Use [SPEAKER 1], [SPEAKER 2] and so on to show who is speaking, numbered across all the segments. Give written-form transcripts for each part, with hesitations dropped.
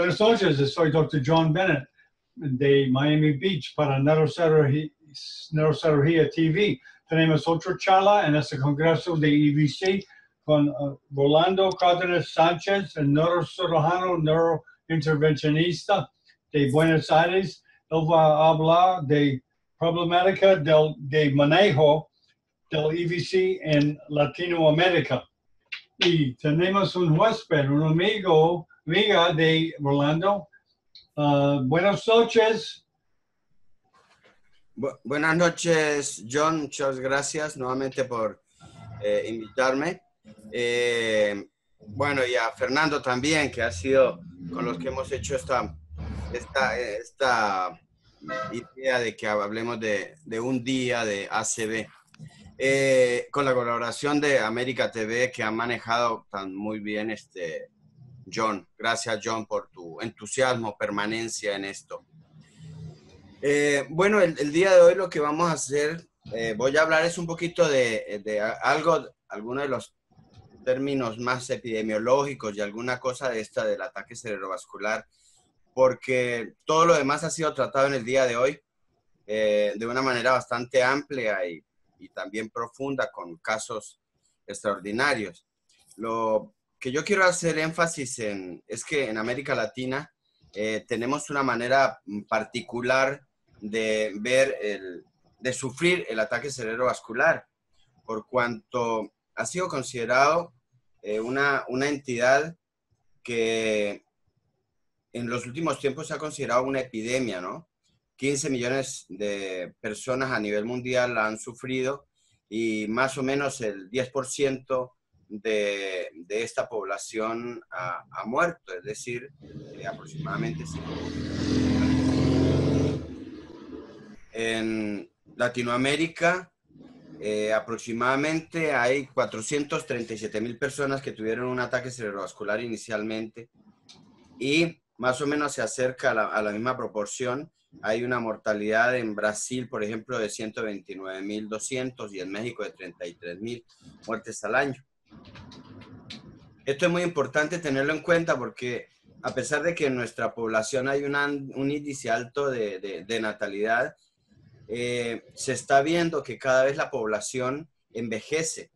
[SPEAKER 1] Buenas noches, soy Dr. John Bennett de Miami Beach para Neurocirugía TV. Tenemos otra charla en este congreso de EBC con Rolando Cárdenas Sánchez, el neurocirujano neurointervencionista de Buenos Aires. Él va a hablar de problemática de manejo del EBC en Latinoamérica. Y tenemos un huésped, un amiga de Rolando. Buenas noches.
[SPEAKER 2] Buenas noches, John. Muchas gracias nuevamente por invitarme. Bueno, y a Fernando también, que ha sido con los que hemos hecho esta idea de que hablemos de un día de ACV. Con la colaboración de América TV, que ha manejado tan muy bien John. Gracias, John, por tu entusiasmo, permanencia en esto. Bueno, el día de hoy lo que vamos a hacer, voy a hablar es un poquito de algunos de los términos más epidemiológicos y alguna cosa de del ataque cerebrovascular, porque todo lo demás ha sido tratado en el día de hoy de una manera bastante amplia y también profunda, con casos extraordinarios. Lo que yo quiero hacer énfasis es que en América Latina tenemos una manera particular de de sufrir el ataque cerebrovascular, por cuanto ha sido considerado una entidad que en los últimos tiempos se ha considerado una epidemia, ¿no? 15 millones de personas a nivel mundial la han sufrido y más o menos el 10% de esta población ha muerto, es decir, aproximadamente 5 millones. En Latinoamérica, aproximadamente hay 437,000 personas que tuvieron un ataque cerebrovascular inicialmente y más o menos se acerca a la misma proporción. Hay una mortalidad en Brasil, por ejemplo, de 129,200 y en México de 33,000 muertes al año. Esto es muy importante tenerlo en cuenta porque a pesar de que en nuestra población hay un índice alto de natalidad, se está viendo que cada vez la población envejece.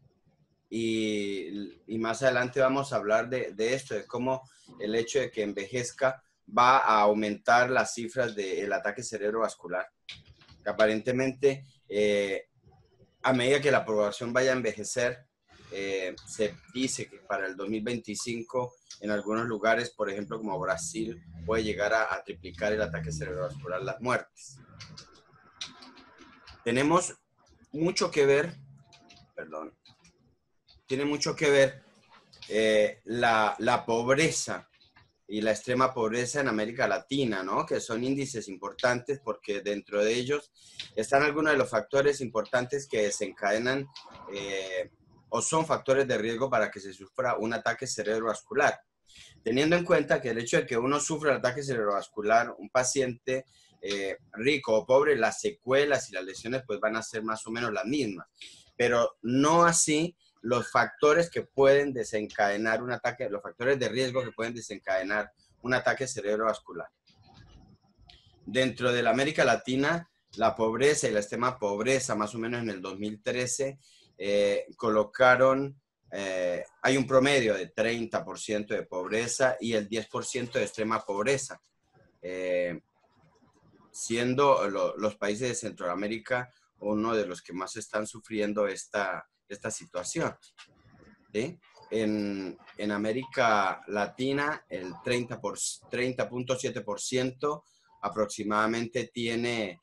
[SPEAKER 2] Y más adelante vamos a hablar de esto, de cómo el hecho de que envejezca va a aumentar las cifras del ataque cerebrovascular. Que aparentemente, a medida que la población vaya a envejecer, se dice que para el 2025, en algunos lugares, por ejemplo, como Brasil, puede llegar a triplicar el ataque cerebrovascular, las muertes. Tenemos mucho que ver, tiene mucho que ver la pobreza y la extrema pobreza en América Latina, ¿no? Que son índices importantes porque dentro de ellos están algunos de los factores importantes que desencadenan o son factores de riesgo para que se sufra un ataque cerebrovascular. Teniendo en cuenta que el hecho de que uno sufra el ataque cerebrovascular, un paciente rico o pobre, las secuelas y las lesiones pues van a ser más o menos las mismas, pero no así los factores que pueden desencadenar un ataque, los factores de riesgo que pueden desencadenar un ataque cerebrovascular. Dentro de la América Latina, la pobreza y la extrema pobreza, más o menos en el 2013, colocaron, hay un promedio de 30% de pobreza y el 10% de extrema pobreza, siendo los países de Centroamérica uno de los que más están sufriendo esta situación, ¿sí? En América Latina, el 30.7% aproximadamente tiene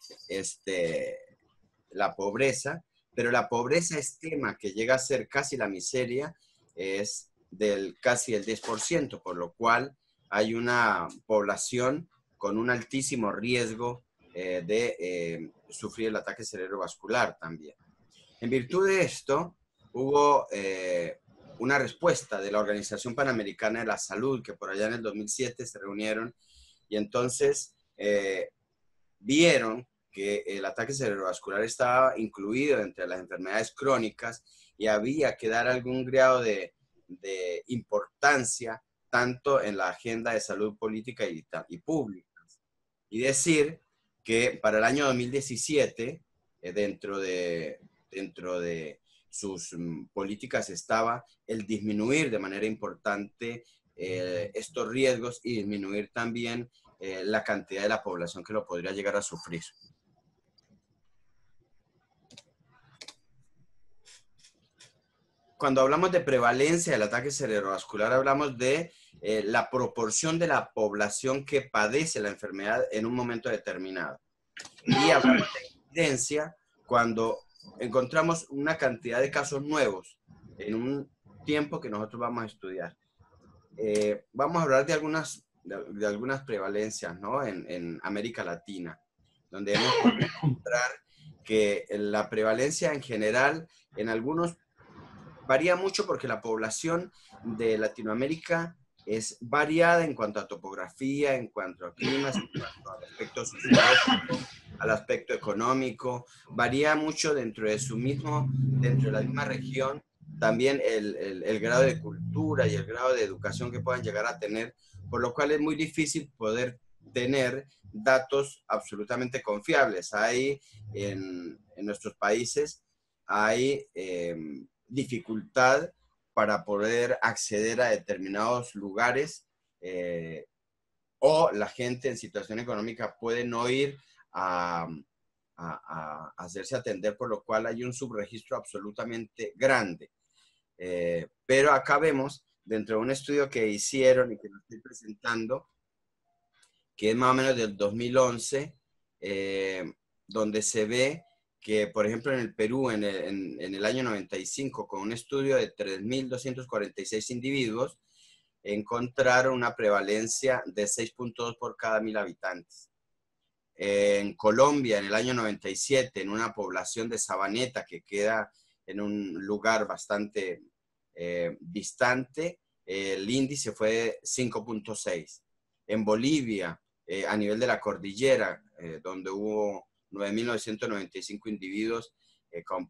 [SPEAKER 2] la pobreza, pero la pobreza extrema, que llega a ser casi la miseria, es casi el 10%, por lo cual hay una población con un altísimo riesgo de sufrir el ataque cerebrovascular también. En virtud de esto, hubo una respuesta de la Organización Panamericana de la Salud, que por allá en el 2007 se reunieron y entonces vieron que el ataque cerebrovascular estaba incluido entre las enfermedades crónicas y había que dar algún grado de importancia tanto en la agenda de salud política y pública. Y decir que para el año 2017, dentro de sus políticas estaba el disminuir de manera importante estos riesgos y disminuir también la cantidad de la población que lo podría llegar a sufrir. Cuando hablamos de prevalencia del ataque cerebrovascular, hablamos de la proporción de la población que padece la enfermedad en un momento determinado. Y hablamos de incidencia cuando encontramos una cantidad de casos nuevos en un tiempo que nosotros vamos a estudiar. Vamos a hablar de algunas prevalencias, ¿no? En América Latina, donde hemos podido encontrar que la prevalencia en general en algunos varía mucho porque la población de Latinoamérica es variada en cuanto a topografía, en cuanto a climas, en cuanto al aspecto sociológico, al aspecto económico. Varía mucho dentro de la misma región, también el grado de cultura y el grado de educación que puedan llegar a tener, por lo cual es muy difícil poder tener datos absolutamente confiables. Hay en nuestros países, hay dificultad para poder acceder a determinados lugares o la gente en situación económica puede no ir a hacerse atender, por lo cual hay un subregistro absolutamente grande. Pero acá vemos, dentro de un estudio que hicieron y que lo estoy presentando, que es más o menos del 2011, donde se ve que, por ejemplo, en el Perú, en el año 95, con un estudio de 3.246 individuos, encontraron una prevalencia de 6.2 por cada 1.000 habitantes. En Colombia, en el año 97, en una población de Sabaneta que queda en un lugar bastante distante, el índice fue 5.6. En Bolivia, a nivel de la cordillera, donde hubo 9.995 individuos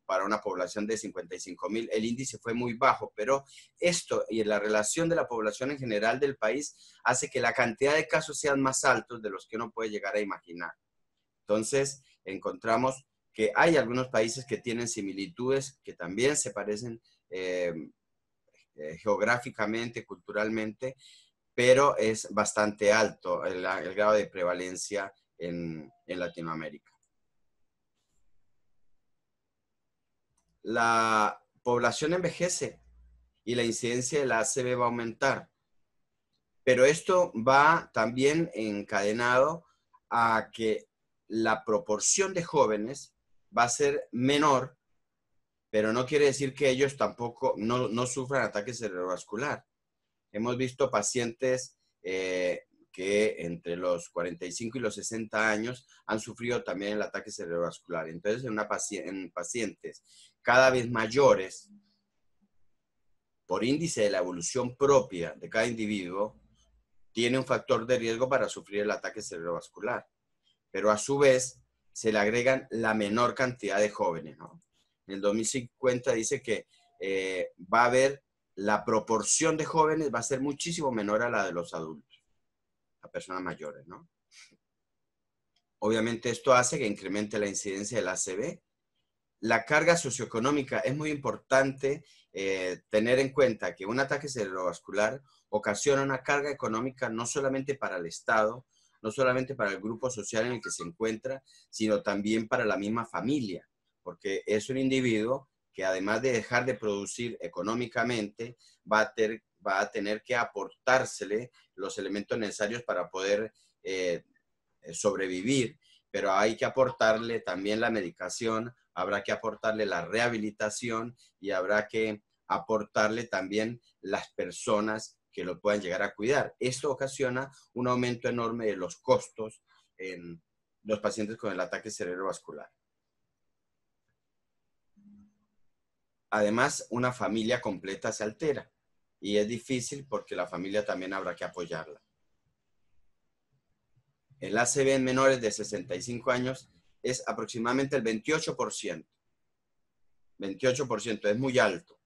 [SPEAKER 2] para una población de 55.000, el índice fue muy bajo, pero esto y la relación de la población en general del país hace que la cantidad de casos sean más altos de los que uno puede llegar a imaginar. Entonces, encontramos que hay algunos países que tienen similitudes, que también se parecen geográficamente, culturalmente, pero es bastante alto el grado de prevalencia en Latinoamérica. La población envejece y la incidencia de la ACV va a aumentar, pero esto va también encadenado a que la proporción de jóvenes va a ser menor, pero no quiere decir que ellos tampoco no sufran ataque cerebrovascular. Hemos visto pacientes que entre los 45 y los 60 años han sufrido también el ataque cerebrovascular. Entonces, en pacientes cada vez mayores, por índice de la evolución propia de cada individuo, tiene un factor de riesgo para sufrir el ataque cerebrovascular. Pero a su vez, se le agregan la menor cantidad de jóvenes, ¿no? En el 2050 dice que va a haber la proporción de jóvenes va a ser muchísimo menor a la de los adultos, a personas mayores, ¿no? Obviamente esto hace que incremente la incidencia del ACV. La carga socioeconómica es muy importante tener en cuenta que un ataque cerebrovascular ocasiona una carga económica no solamente para el Estado, no solamente para el grupo social en el que se encuentra, sino también para la misma familia, porque es un individuo que además de dejar de producir económicamente, va a tener que aportársele los elementos necesarios para poder sobrevivir, pero hay que aportarle también la medicación, habrá que aportarle la rehabilitación y habrá que aportarle también las personas que lo puedan llegar a cuidar. Esto ocasiona un aumento enorme de los costos en los pacientes con el ataque cerebrovascular. Además, una familia completa se altera y es difícil porque la familia también habrá que apoyarla. El ACV en menores de 65 años es aproximadamente el 28%. 28% es muy alto.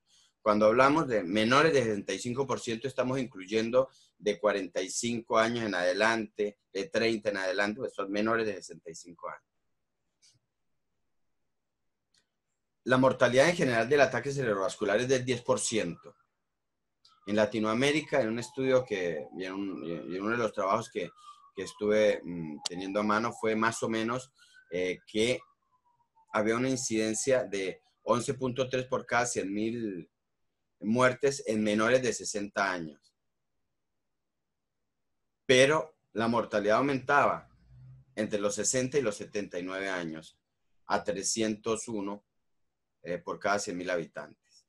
[SPEAKER 2] Cuando hablamos de menores de 65%, estamos incluyendo de 45 años en adelante, de 30 en adelante, pues son menores de 65 años. La mortalidad en general del ataque cerebrovascular es del 10%. En Latinoamérica, en un estudio y en uno de los trabajos que estuve teniendo a mano, fue más o menos que había una incidencia de 11.3 por cada 100.000 muertes en menores de 60 años. Pero la mortalidad aumentaba entre los 60 y los 79 años a 301 por cada 100.000 habitantes.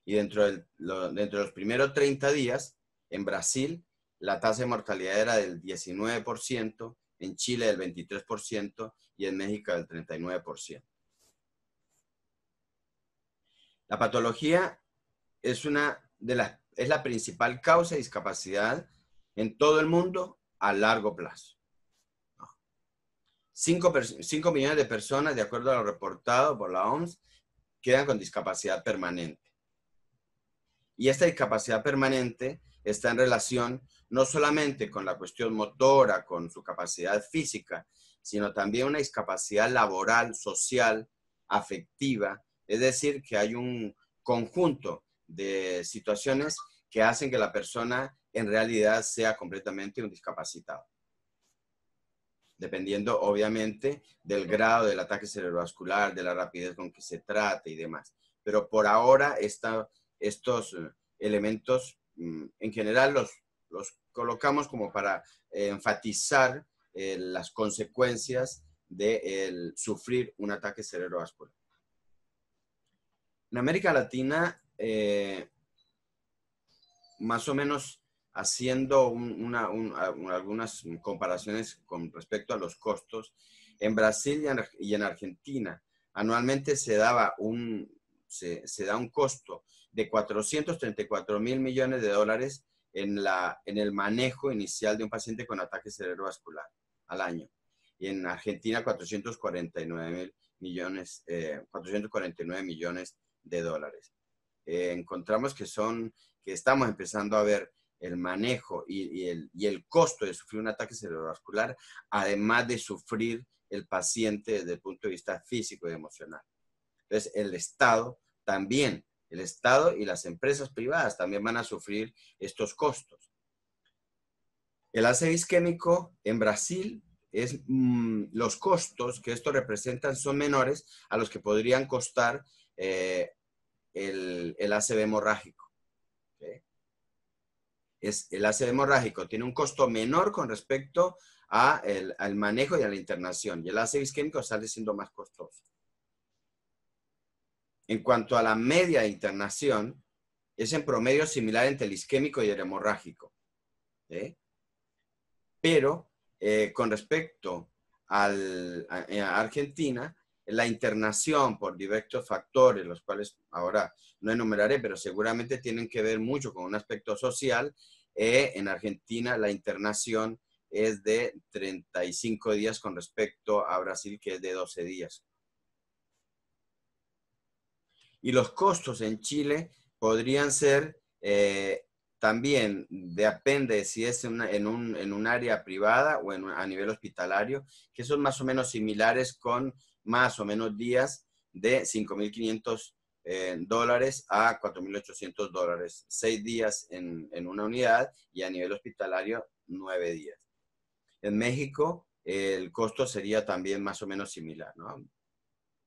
[SPEAKER 2] Y dentro de los primeros 30 días, en Brasil, la tasa de mortalidad era del 19%, en Chile del 23% y en México del 39%. La patología es la principal causa de discapacidad en todo el mundo a largo plazo. 5 millones de personas, de acuerdo a lo reportado por la OMS, quedan con discapacidad permanente. Y esta discapacidad permanente está en relación no solamente con la cuestión motora, con su capacidad física, sino también una discapacidad laboral, social, afectiva. Es decir, que hay un conjunto de situaciones que hacen que la persona en realidad sea completamente un discapacitado. Dependiendo, obviamente, del grado del ataque cerebrovascular, de la rapidez con que se trate y demás. Pero por ahora, estos elementos, en general, los colocamos como para enfatizar las consecuencias de sufrir un ataque cerebrovascular. En América Latina, más o menos haciendo algunas comparaciones con respecto a los costos, en Brasil y en Argentina, anualmente se da un costo de 434.000 millones de dólares en el manejo inicial de un paciente con ataque cerebrovascular al año. Y en Argentina, 449 millones de dólares. Encontramos que estamos empezando a ver el manejo y el costo de sufrir un ataque cerebrovascular, además de sufrir el paciente desde el punto de vista físico y emocional. Entonces, el Estado y las empresas privadas también van a sufrir estos costos. El ácido isquémico en Brasil, los costos que esto representan son menores a los que podrían costar el ACV hemorrágico. ¿Okay? El ACV hemorrágico tiene un costo menor con respecto al manejo y a la internación, y el ACV isquémico sale siendo más costoso. En cuanto a la media de internación, es en promedio similar entre el isquémico y el hemorrágico. Pero con respecto a Argentina, la internación por diversos factores, los cuales ahora no enumeraré, pero seguramente tienen que ver mucho con un aspecto social. En Argentina la internación es de 35 días con respecto a Brasil, que es de 12 días. Y los costos en Chile podrían ser también, depende si es en un área privada o a nivel hospitalario, que son más o menos similares, con más o menos días de 5.500 dólares a 4.800 dólares. 6 días en una unidad, y a nivel hospitalario 9 días. En México el costo sería también más o menos similar, ¿no?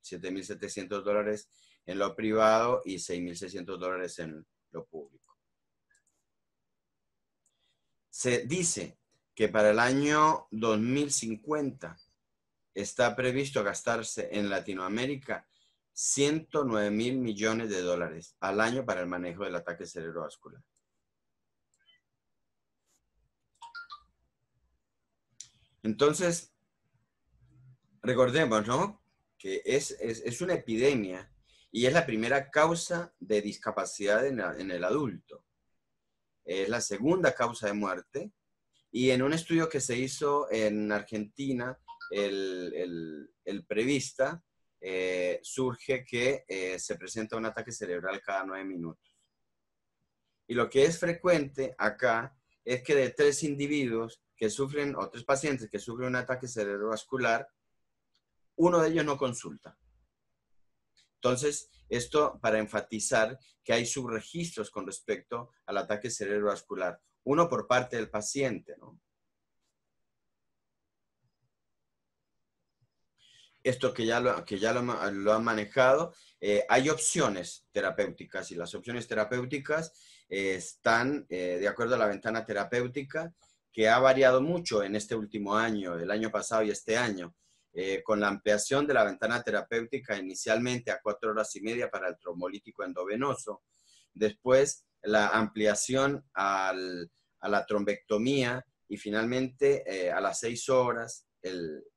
[SPEAKER 2] 7.700 dólares en lo privado y 6.600 dólares en lo público. Se dice que para el año 2050 está previsto gastarse en Latinoamérica 109.000 millones de dólares al año para el manejo del ataque cerebrovascular. Entonces, recordemos, ¿no?, que es una epidemia y es la primera causa de discapacidad en el adulto. Es la segunda causa de muerte, y en un estudio que se hizo en Argentina, el Prevista surge que se presenta un ataque cerebral cada 9 minutos. Y lo que es frecuente acá es que de 3 individuos que sufren, o 3 pacientes que sufren un ataque cerebrovascular, uno de ellos no consulta. Entonces, esto para enfatizar que hay subregistros con respecto al ataque cerebrovascular. Uno por parte del paciente, ¿no? Esto que ya lo han manejado, hay opciones terapéuticas y las opciones terapéuticas están de acuerdo a la ventana terapéutica que ha variado mucho en este último año, el año pasado y este año, con la ampliación de la ventana terapéutica inicialmente a 4 horas y media para el trombolítico endovenoso, después la ampliación a la trombectomía y finalmente a las 6 horas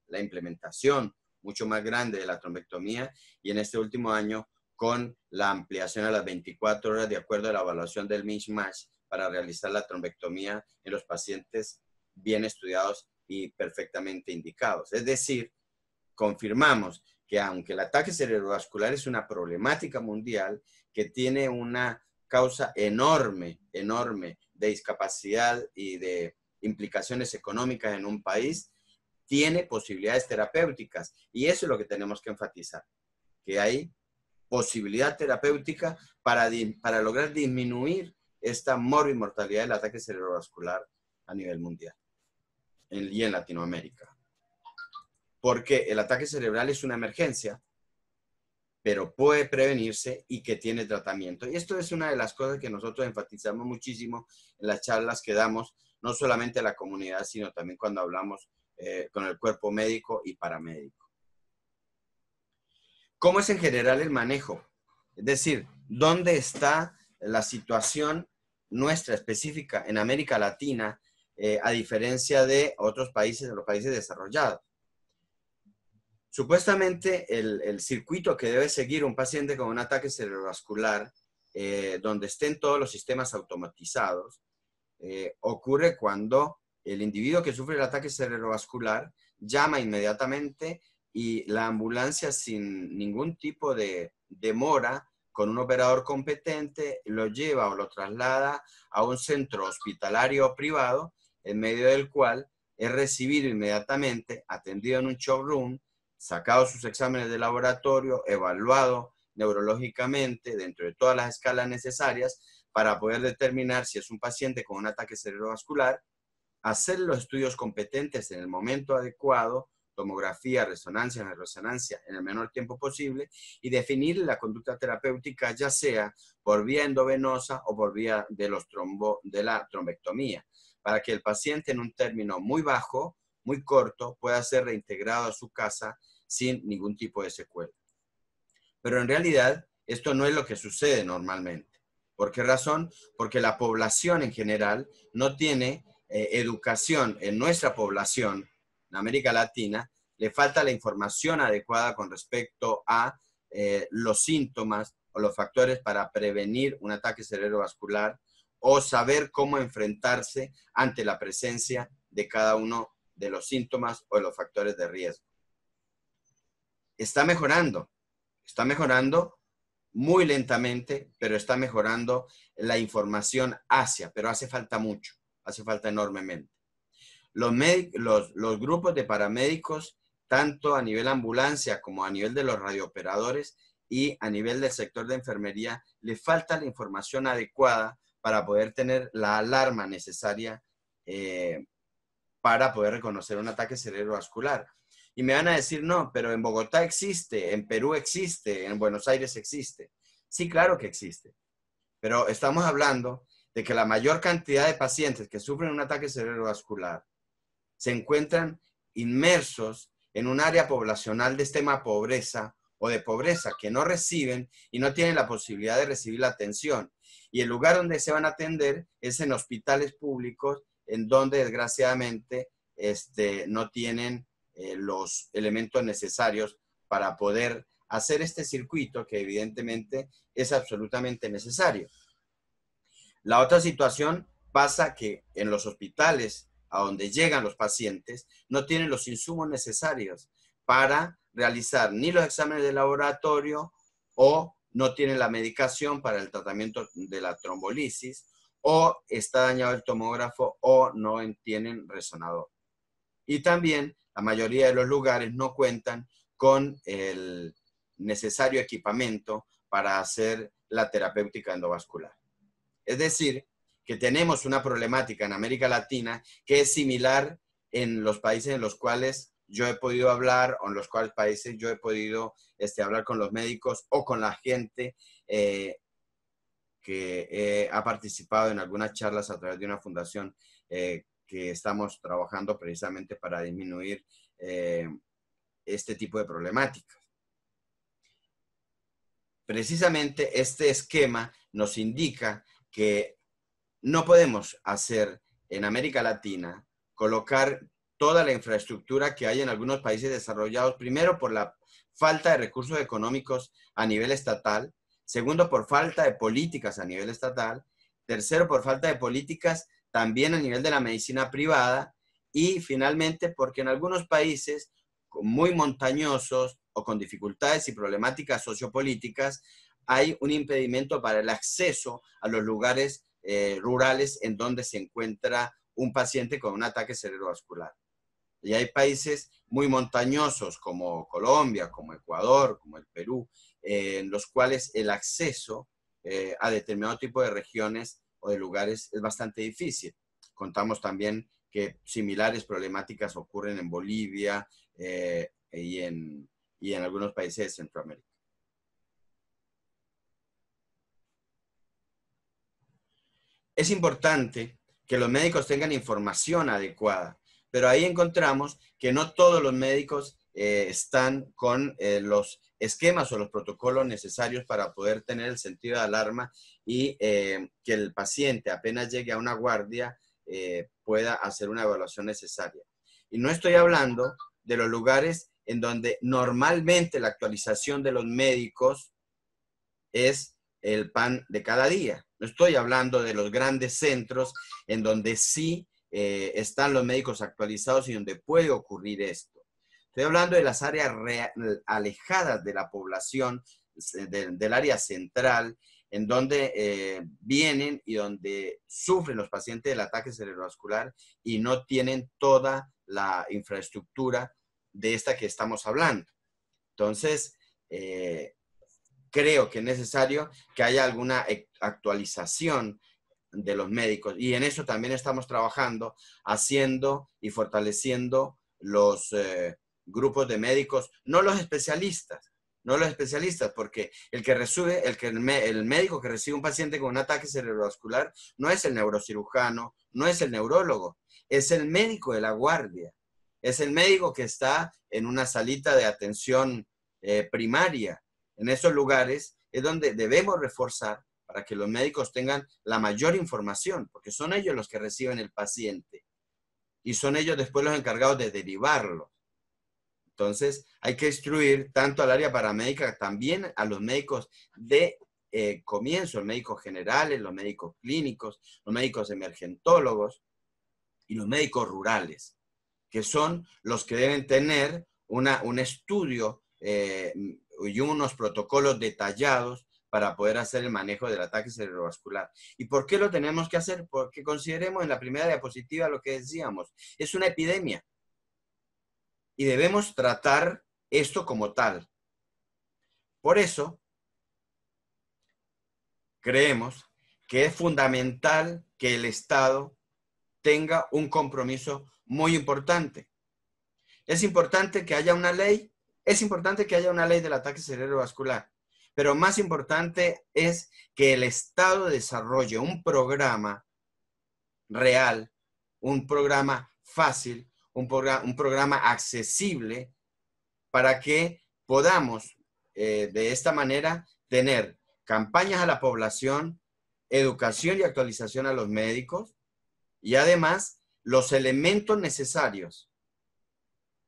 [SPEAKER 2] la implementación mucho más grande de la trombectomía y en este último año con la ampliación a las 24 horas de acuerdo a la evaluación del mismatch para realizar la trombectomía en los pacientes bien estudiados y perfectamente indicados. Es decir, confirmamos que aunque el ataque cerebrovascular es una problemática mundial que tiene una causa enorme de discapacidad y de implicaciones económicas en un país, tiene posibilidades terapéuticas y eso es lo que tenemos que enfatizar, que hay posibilidad terapéutica para lograr disminuir esta mortalidad del ataque cerebrovascular a nivel mundial y en Latinoamérica. Porque el ataque cerebral es una emergencia, pero puede prevenirse y que tiene tratamiento. Y esto es una de las cosas que nosotros enfatizamos muchísimo en las charlas que damos, no solamente a la comunidad, sino también cuando hablamos con el cuerpo médico y paramédico. ¿Cómo es en general el manejo? Es decir, ¿dónde está la situación nuestra específica en América Latina a diferencia de otros países, de los países desarrollados? Supuestamente el circuito que debe seguir un paciente con un ataque cerebrovascular, donde estén todos los sistemas automatizados, ocurre cuando el individuo que sufre el ataque cerebrovascular llama inmediatamente y la ambulancia sin ningún tipo de demora, con un operador competente, lo lleva o lo traslada a un centro hospitalario privado, en medio del cual es recibido inmediatamente, atendido en un shock room, sacado sus exámenes de laboratorio, evaluado neurológicamente dentro de todas las escalas necesarias para poder determinar si es un paciente con un ataque cerebrovascular, hacer los estudios competentes en el momento adecuado, tomografía, resonancia en el menor tiempo posible y definir la conducta terapéutica ya sea por vía endovenosa o por vía de la trombectomía, para que el paciente en un término muy bajo, muy corto, pueda ser reintegrado a su casa sin ningún tipo de secuela. Pero en realidad esto no es lo que sucede normalmente. ¿Por qué razón? Porque la población en general no tiene educación en nuestra población, en América Latina, le falta la información adecuada con respecto a los síntomas o los factores para prevenir un ataque cerebrovascular o saber cómo enfrentarse ante la presencia de cada uno de los síntomas o de los factores de riesgo. Está mejorando muy lentamente, pero está mejorando la información pero hace falta mucho, hace falta enormemente. Los grupos de paramédicos, tanto a nivel ambulancia como a nivel de los radiooperadores y a nivel del sector de enfermería, le falta la información adecuada para poder tener la alarma necesaria para poder reconocer un ataque cerebrovascular. Y me van a decir, no, pero en Bogotá existe, en Perú existe, en Buenos Aires existe. Sí, claro que existe. Pero estamos hablando de que la mayor cantidad de pacientes que sufren un ataque cerebrovascular se encuentran inmersos en un área poblacional de extrema pobreza o de pobreza que no reciben y no tienen la posibilidad de recibir la atención. Y el lugar donde se van a atender es en hospitales públicos, en donde desgraciadamente no tienen los elementos necesarios para poder hacer este circuito que evidentemente es absolutamente necesario. La otra situación pasa que en los hospitales a donde llegan los pacientes no tienen los insumos necesarios para realizar ni los exámenes de laboratorio o no tienen la medicación para el tratamiento de la trombolisis o está dañado el tomógrafo o no tienen resonador. Y también la mayoría de los lugares no cuentan con el necesario equipamiento para hacer la terapéutica endovascular. Es decir, que tenemos una problemática en América Latina que es similar en los países en los cuales yo he podido hablar o en los cuales países yo he podido hablar con los médicos o con la gente que ha participado en algunas charlas a través de una fundación que estamos trabajando precisamente para disminuir este tipo de problemáticas. Precisamente este esquema nos indica que no podemos hacer en América Latina, colocar toda la infraestructura que hay en algunos países desarrollados, primero por la falta de recursos económicos a nivel estatal, segundo por falta de políticas a nivel estatal, tercero por falta de políticas también a nivel de la medicina privada y finalmente porque en algunos países muy montañosos o con dificultades y problemáticas sociopolíticas hay un impedimento para el acceso a los lugares rurales en donde se encuentra un paciente con un ataque cerebrovascular. Y hay países muy montañosos como Colombia, como Ecuador, como el Perú, en los cuales el acceso a determinado tipo de regiones o de lugares es bastante difícil. Contamos también que similares problemáticas ocurren en Bolivia y en algunos países de Centroamérica. Es importante que los médicos tengan información adecuada, pero ahí encontramos que no todos los médicos están con los esquemas o los protocolos necesarios para poder tener el sentido de alarma y que el paciente apenas llegue a una guardia pueda hacer una evaluación necesaria. Y no estoy hablando de los lugares en donde normalmente la actualización de los médicos es el pan de cada día. No estoy hablando de los grandes centros en donde sí están los médicos actualizados y donde puede ocurrir esto. Estoy hablando de las áreas alejadas de la población, del área central, en donde vienen y donde sufren los pacientes del ataque cerebrovascular y no tienen toda la infraestructura de esta que estamos hablando. Entonces, creo que es necesario que haya alguna actualización de los médicos y en eso también estamos trabajando, haciendo y fortaleciendo los grupos de médicos, no los especialistas, porque el médico que recibe un paciente con un ataque cerebrovascular no es el neurocirujano, no es el neurólogo, es el médico de la guardia, es el médico que está en una salita de atención primaria. En esos lugares es donde debemos reforzar para que los médicos tengan la mayor información, porque son ellos los que reciben el paciente y son ellos después los encargados de derivarlo. Entonces, hay que instruir tanto al área paramédica, también a los médicos de comienzo, los médicos generales, los médicos clínicos, los médicos emergentólogos y los médicos rurales, que son los que deben tener un estudio y unos protocolos detallados para poder hacer el manejo del ataque cerebrovascular. ¿Y por qué lo tenemos que hacer? Porque consideremos en la primera diapositiva lo que decíamos, es una epidemia y debemos tratar esto como tal. Por eso, creemos que es fundamental que el Estado tenga un compromiso muy importante. Es importante que haya una ley, del ataque cerebrovascular, pero más importante es que el Estado desarrolle un programa real, un programa fácil, un programa accesible para que podamos de esta manera tener campañas a la población, educación y actualización a los médicos y además los elementos necesarios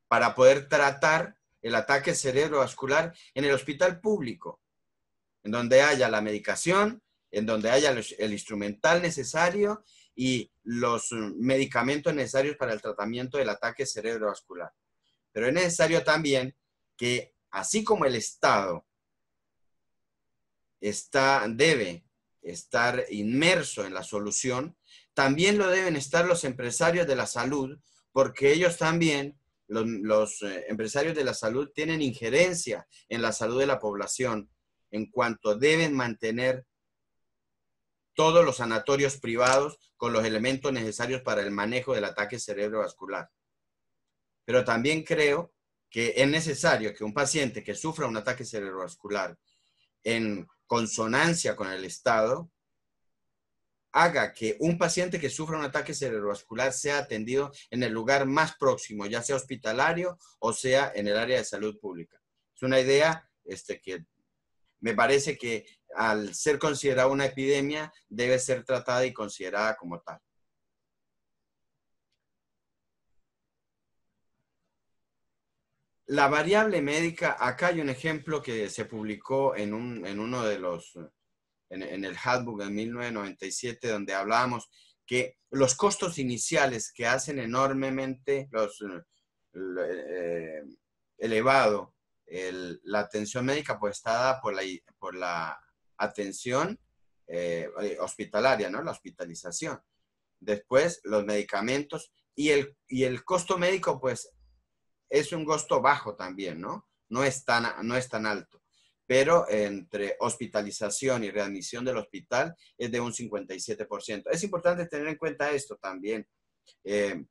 [SPEAKER 2] para poder tratar el ataque cerebrovascular en el hospital público, en donde haya la medicación, en donde haya el instrumental necesario y los medicamentos necesarios para el tratamiento del ataque cerebrovascular. Pero es necesario también que, así como el Estado debe estar inmerso en la solución, también lo deben estar los empresarios de la salud, porque ellos también, los empresarios de la salud, tienen injerencia en la salud de la población, en cuanto deben mantener todos los sanatorios privados con los elementos necesarios para el manejo del ataque cerebrovascular. Pero también creo que es necesario que un paciente que sufra un ataque cerebrovascular en consonancia con el Estado haga que un paciente que sufra un ataque cerebrovascular sea atendido en el lugar más próximo, ya sea hospitalario o sea en el área de salud pública. Es una idea que me parece que al ser considerada una epidemia debe ser tratada y considerada como tal. La variable médica, acá hay un ejemplo que se publicó en uno de los, en el Handbook de 1997, donde hablábamos que los costos iniciales que hacen enormemente elevado la atención médica, pues está dada por la atención hospitalaria, ¿no? La hospitalización. Después, los medicamentos y el costo médico, pues, es un costo bajo también, ¿no? No es tan alto. Pero entre hospitalización y readmisión del hospital es de un 57%. Es importante tener en cuenta esto también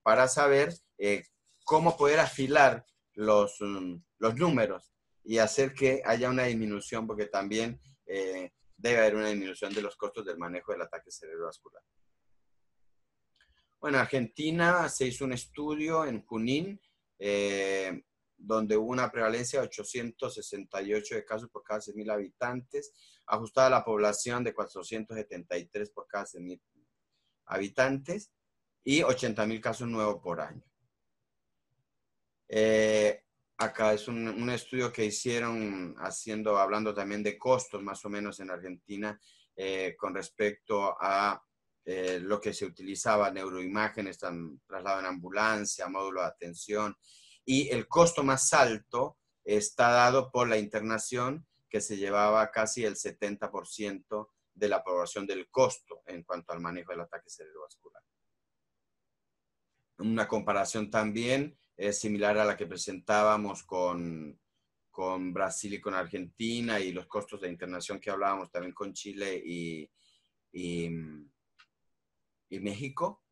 [SPEAKER 2] para saber cómo poder afilar los números y hacer que haya una disminución, porque también debe haber una disminución de los costos del manejo del ataque cerebrovascular. Bueno, en Argentina se hizo un estudio en Junín, donde hubo una prevalencia de 868 de casos por cada 100.000 habitantes, ajustada a la población de 473 por cada 100.000 habitantes y 80.000 casos nuevos por año. Acá es un estudio que hicieron hablando también de costos más o menos en Argentina con respecto a lo que se utilizaba, neuroimágenes, traslado en ambulancia, módulo de atención, y el costo más alto está dado por la internación, que se llevaba casi el 70% de la población del costo en cuanto al manejo del ataque cerebrovascular. Una comparación también similar a la que presentábamos con Brasil y con Argentina, y los costos de internación que hablábamos también con Chile y México.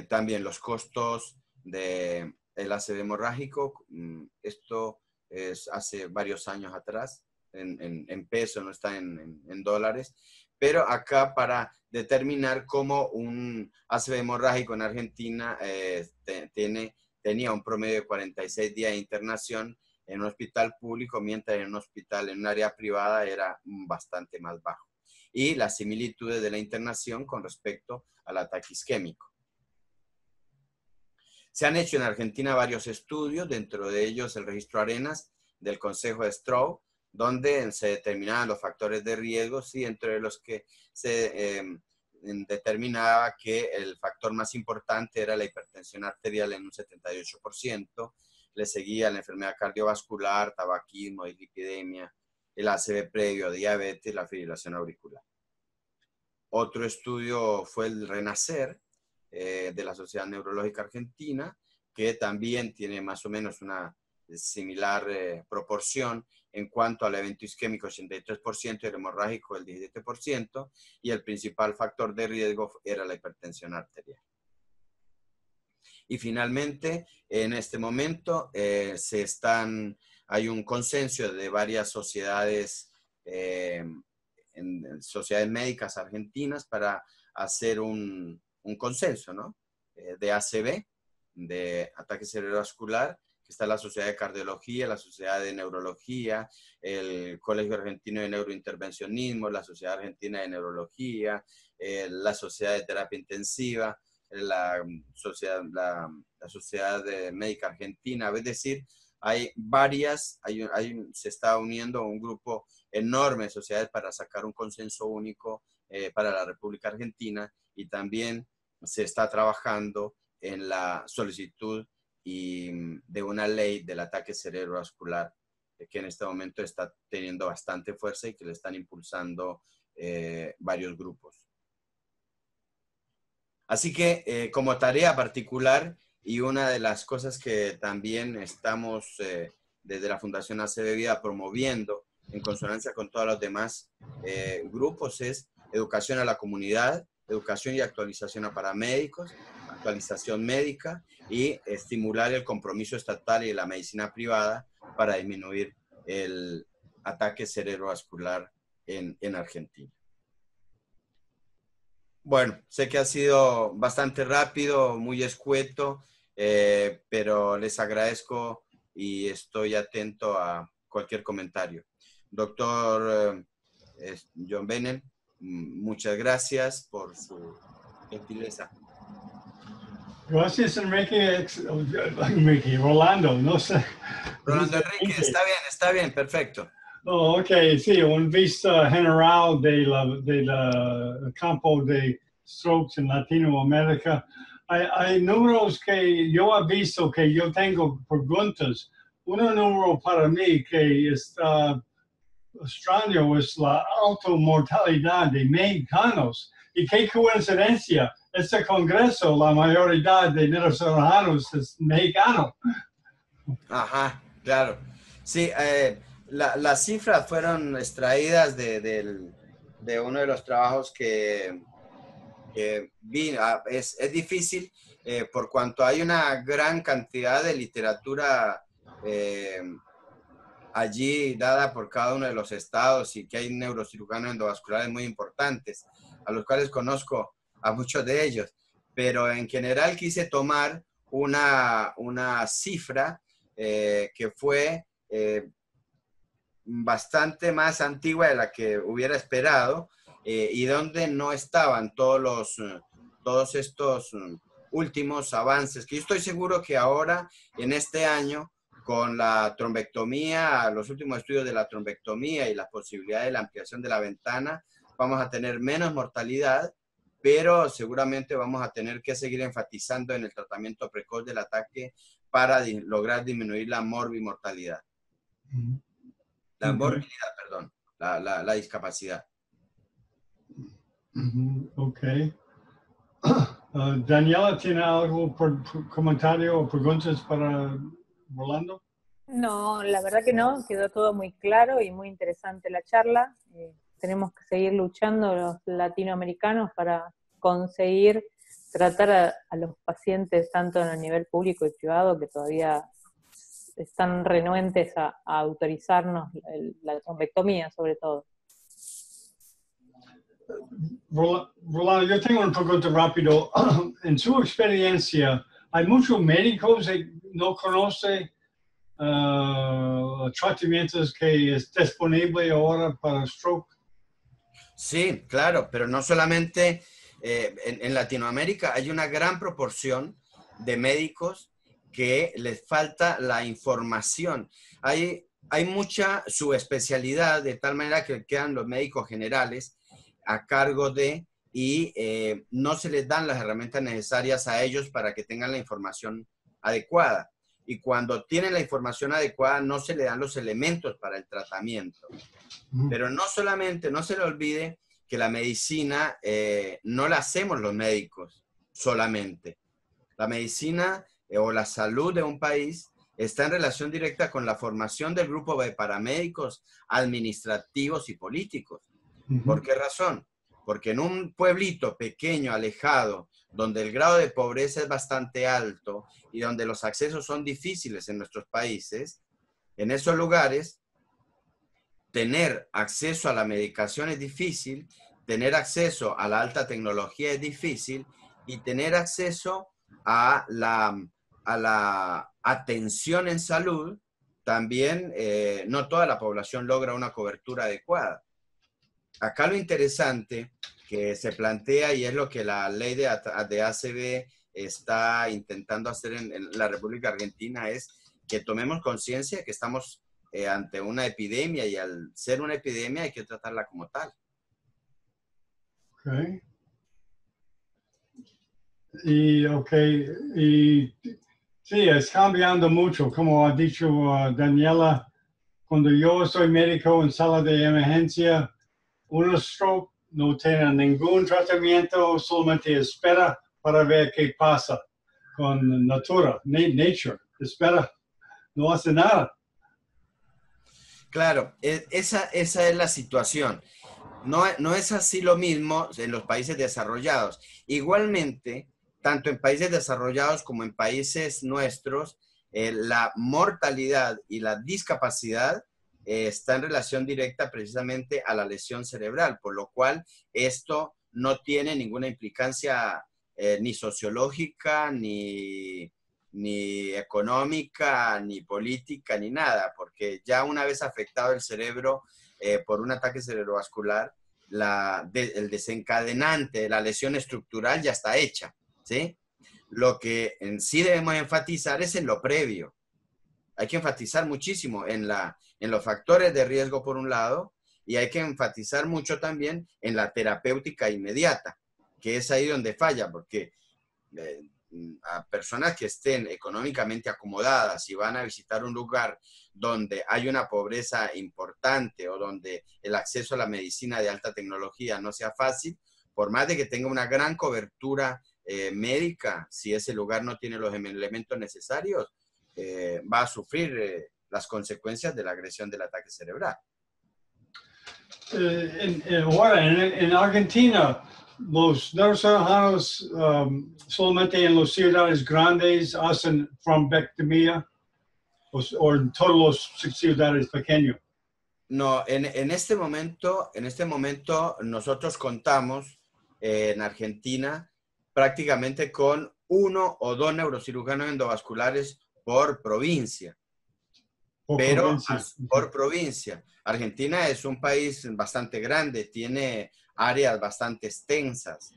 [SPEAKER 2] También los costos del ACV hemorrágico, esto es hace varios años atrás, en peso, no está en dólares, pero acá para determinar cómo un ACV hemorrágico en Argentina tenía un promedio de 46 días de internación en un hospital público, mientras en un hospital, en un área privada, era bastante más bajo. Y las similitudes de la internación con respecto al ataque isquémico. Se han hecho en Argentina varios estudios, dentro de ellos el registro Arenas del Consejo de Stroke, donde se determinaban los factores de riesgo, y entre los que se determinaba que el factor más importante era la hipertensión arterial en un 78%, le seguía la enfermedad cardiovascular, tabaquismo, dislipidemia, el ACV previo, diabetes, la fibrilación auricular. Otro estudio fue el RENACER de la Sociedad Neurológica Argentina, que también tiene más o menos una similar proporción en cuanto al evento isquémico, 83%, y el hemorrágico, el 17%, y el principal factor de riesgo era la hipertensión arterial. Y finalmente, en este momento, hay un consenso de varias sociedades, sociedades médicas argentinas, para hacer un consenso, ¿no? De ACV, de ataque cerebrovascular, que está la Sociedad de Cardiología, la Sociedad de Neurología, el Colegio Argentino de Neurointervencionismo, la Sociedad Argentina de Neurología, la Sociedad de Terapia Intensiva, la Sociedad Médica Argentina. Es decir, hay varias, se está uniendo un grupo enorme de sociedades para sacar un consenso único para la República Argentina, y también se está trabajando en la solicitud y de una ley del ataque cerebrovascular que en este momento está teniendo bastante fuerza y que le están impulsando varios grupos. Así que como tarea particular y una de las cosas que también estamos desde la Fundación ACB Vida promoviendo en consonancia con todos los demás grupos es educación a la comunidad, educación y actualización a paramédicos, actualización médica y estimular el compromiso estatal y de la medicina privada para disminuir el ataque cerebrovascular en Argentina. Bueno, sé que ha sido bastante rápido, muy escueto, pero les agradezco y estoy atento a cualquier comentario. Doctor John Bennett, muchas gracias por su gentileza.
[SPEAKER 1] Gracias, Enrique. Enrique, Rolando, no sé.
[SPEAKER 2] Rolando Enrique, está bien, perfecto.
[SPEAKER 1] Oh, ok, sí, un vista general de la campo de strokes en Latinoamérica. Hay números que yo he visto que yo tengo preguntas. Un número para mí que está extraño es la alta mortalidad de mexicanos. Y qué coincidencia, este congreso, la mayoría de venezolanos es mexicano.
[SPEAKER 2] Ajá, claro. Sí, las cifras fueron extraídas de uno de los trabajos que vi. Es difícil por cuanto hay una gran cantidad de literatura allí dada por cada uno de los estados y que hay neurocirujanos endovasculares muy importantes, a los cuales conozco a muchos de ellos, pero en general quise tomar una cifra que fue bastante más antigua de la que hubiera esperado y donde no estaban todos estos últimos avances, que yo estoy seguro que ahora, en este año, con la trombectomía, los últimos estudios de la trombectomía y la posibilidad de la ampliación de la ventana, vamos a tener menos mortalidad, pero seguramente vamos a tener que seguir enfatizando en el tratamiento precoz del ataque para lograr disminuir la morbimortalidad. La morbilidad, perdón, la discapacidad.
[SPEAKER 1] Ok. Daniela, ¿tiene algo comentario o preguntas para Rolando?
[SPEAKER 3] No, la verdad que no, quedó todo muy claro y muy interesante la charla. Tenemos que seguir luchando los latinoamericanos para conseguir tratar a los pacientes tanto a nivel público y privado que todavía están renuentes a autorizarnos la trombectomía sobre todo.
[SPEAKER 1] Rolando, yo tengo una pregunta rápido. En su experiencia, ¿hay muchos médicos que no conocen tratamientos que es disponible ahora para stroke?
[SPEAKER 2] Sí, claro, pero no solamente en Latinoamérica hay una gran proporción de médicos que les falta la información. Hay mucha subespecialidad, de tal manera que quedan los médicos generales a cargo de y no se les dan las herramientas necesarias a ellos para que tengan la información adecuada. Y cuando tienen la información adecuada, no se le dan los elementos para el tratamiento. Pero no solamente, no se le olvide que la medicina no la hacemos los médicos solamente. La medicina o la salud de un país está en relación directa con la formación del grupo de paramédicos administrativos y políticos. ¿Por qué razón? Porque en un pueblito pequeño, alejado, donde el grado de pobreza es bastante alto y donde los accesos son difíciles en nuestros países, en esos lugares, tener acceso a la medicación es difícil, tener acceso a la alta tecnología es difícil y tener acceso a la atención en salud, también no toda la población logra una cobertura adecuada. Acá lo interesante que se plantea y es lo que la ley de ACB está intentando hacer en la República Argentina es que tomemos conciencia de que estamos ante una epidemia y al ser una epidemia hay que tratarla como tal.
[SPEAKER 1] Okay. Y Sí, es cambiando mucho, como ha dicho Daniela. Cuando yo soy médico en sala de emergencia, un stroke no tiene ningún tratamiento, solamente espera para ver qué pasa con nature, espera, no hace nada.
[SPEAKER 2] Claro, esa es la situación. No es así lo mismo en los países desarrollados. Igualmente, tanto en países desarrollados como en países nuestros, la mortalidad y la discapacidad está en relación directa precisamente a la lesión cerebral, por lo cual esto no tiene ninguna implicancia ni sociológica, ni económica, ni política, ni nada, porque ya una vez afectado el cerebro, por un ataque cerebrovascular, el desencadenante de la lesión estructural ya está hecha, ¿sí? Lo que en sí debemos enfatizar es en lo previo. Hay que enfatizar muchísimo en los factores de riesgo por un lado, y hay que enfatizar mucho también en la terapéutica inmediata, que es ahí donde falla, porque a personas que estén económicamente acomodadas y van a visitar un lugar donde hay una pobreza importante o donde el acceso a la medicina de alta tecnología no sea fácil, por más de que tenga una gran cobertura médica, si ese lugar no tiene los elementos necesarios, va a sufrir las consecuencias de la agresión del ataque cerebral.
[SPEAKER 1] Ahora, en Argentina, los neurocirujanos solamente en las ciudades grandes hacen trombectomía o en todas las ciudades pequeñas.
[SPEAKER 2] No, en este momento nosotros contamos en Argentina prácticamente con 1 o 2 neurocirujanos endovasculares por provincia. Por provincia. Argentina es un país bastante grande, tiene áreas bastante extensas,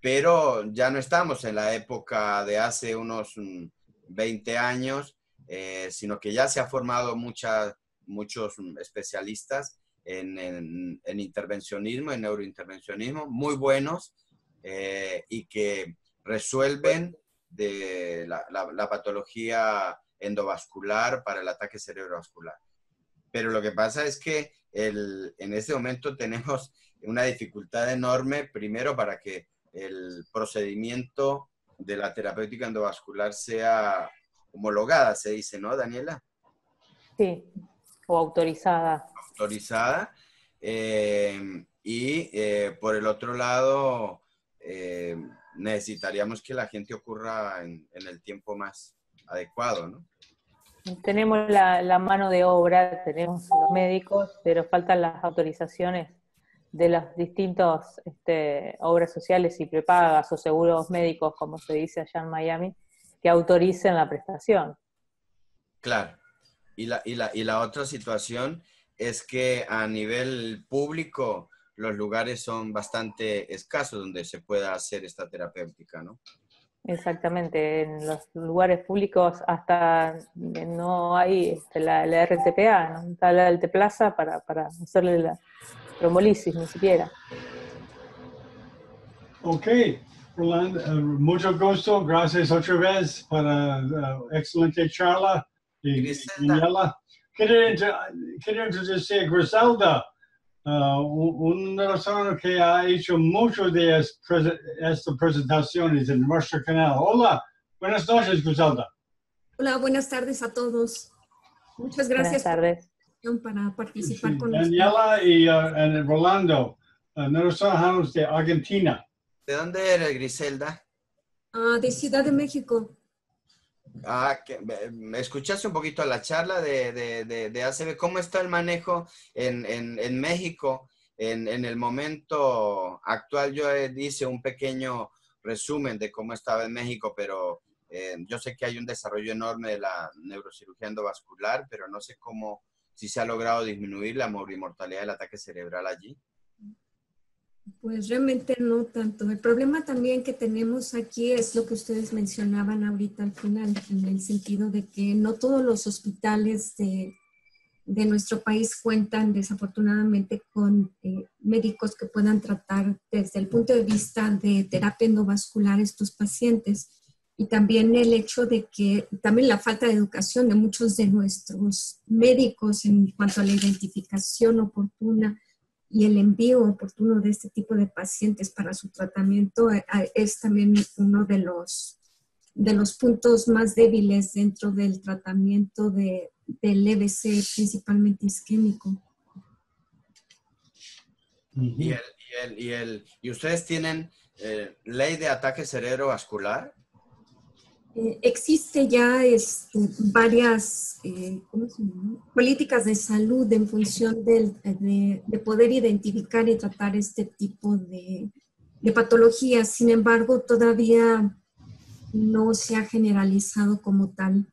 [SPEAKER 2] pero ya no estamos en la época de hace unos 20 años, sino que ya se ha formado muchos especialistas en intervencionismo, en neurointervencionismo, muy buenos, y que resuelven de la patología endovascular para el ataque cerebrovascular. Pero lo que pasa es que en este momento tenemos una dificultad enorme, primero para que el procedimiento de la terapéutica endovascular sea homologada, se dice, ¿no, Daniela?
[SPEAKER 3] Sí, o autorizada.
[SPEAKER 2] Autorizada. Por el otro lado, necesitaríamos que la gente ocurra en el tiempo más adecuado, ¿no?
[SPEAKER 3] Tenemos la mano de obra, tenemos los médicos, pero faltan las autorizaciones de las distintas obras sociales y prepagas o seguros médicos, como se dice allá en Miami, que autoricen la prestación.
[SPEAKER 2] Claro. Y la otra situación es que a nivel público los lugares son bastante escasos donde se pueda hacer esta terapéutica, ¿no?
[SPEAKER 3] Exactamente, en los lugares públicos hasta no hay la RTPA, no está la del Plaza para hacerle la trombolisis, ni siquiera.
[SPEAKER 1] Ok, Rolando, mucho gusto, gracias otra vez para la excelente charla. Y Daniela, quería introducir a Griselda, una persona que ha hecho mucho de estas presentaciones en nuestro canal. Hola, buenas noches, Griselda.
[SPEAKER 4] Hola, buenas tardes a todos. Muchas gracias
[SPEAKER 3] por la
[SPEAKER 4] invitación para participar con
[SPEAKER 1] Daniela y Rolando, nosotros de Argentina.
[SPEAKER 2] ¿De dónde eres, Griselda?
[SPEAKER 4] De Ciudad de México.
[SPEAKER 2] ¿Me escuchaste un poquito la charla de ACB? ¿Cómo está el manejo en México? En el momento actual yo hice un pequeño resumen de cómo estaba en México, pero yo sé que hay un desarrollo enorme de la neurocirugía endovascular, pero no sé si se ha logrado disminuir la mortalidad del ataque cerebral allí.
[SPEAKER 4] Pues realmente no tanto. El problema también que tenemos aquí es lo que ustedes mencionaban ahorita al final, en el sentido de que no todos los hospitales de nuestro país cuentan desafortunadamente con médicos que puedan tratar desde el punto de vista de terapia endovascular estos pacientes. Y también el hecho de que, también la falta de educación de muchos de nuestros médicos en cuanto a la identificación oportuna y el envío oportuno de este tipo de pacientes para su tratamiento es también uno de los puntos más débiles dentro del tratamiento del EBC, principalmente isquémico.
[SPEAKER 2] ¿Y ustedes tienen ley de ataque cerebrovascular?
[SPEAKER 4] Existe ya varias ¿cómo se llama? Políticas de salud en función de poder identificar y tratar este tipo de patologías. Sin embargo, todavía no se ha generalizado como tal.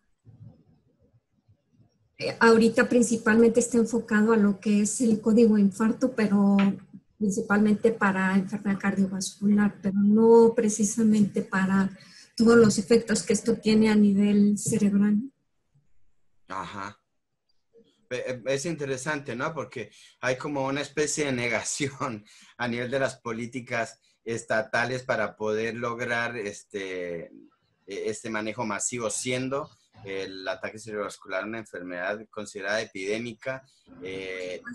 [SPEAKER 4] Ahorita principalmente está enfocado a lo que es el código infarto, pero principalmente para enfermedad cardiovascular, pero no precisamente para todos los efectos que esto tiene a nivel cerebral.
[SPEAKER 2] Ajá. Es interesante, ¿no? Porque hay como una especie de negación a nivel de las políticas estatales para poder lograr este manejo masivo, siendo el ataque cerebrovascular una enfermedad considerada epidémica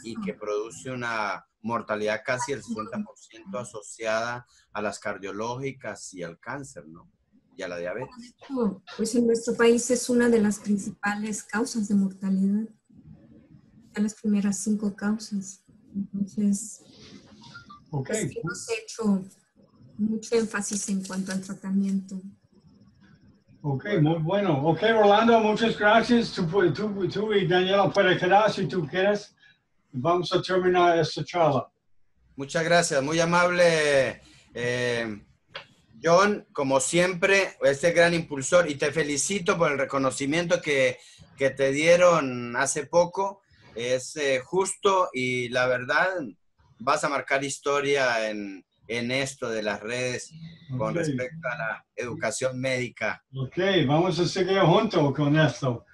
[SPEAKER 2] y que produce una mortalidad casi el 60% asociada a las cardiológicas y al cáncer, ¿no? Y a la diabetes.
[SPEAKER 4] Pues en nuestro país es una de las principales causas de mortalidad. En las primeras 5 causas. Entonces,
[SPEAKER 1] Okay.
[SPEAKER 4] hemos hecho mucho énfasis en cuanto al tratamiento.
[SPEAKER 1] Ok, muy bueno. Ok, Rolando, muchas gracias. Tú y Daniela pueden quedar si tú quieres. Vamos a terminar esta charla.
[SPEAKER 2] Muchas gracias, muy amable John, como siempre, este gran impulsor, y te felicito por el reconocimiento que te dieron hace poco. Es justo y la verdad vas a marcar historia en esto de las redes con respecto a la educación médica.
[SPEAKER 1] Ok, vamos a seguir juntos con esto.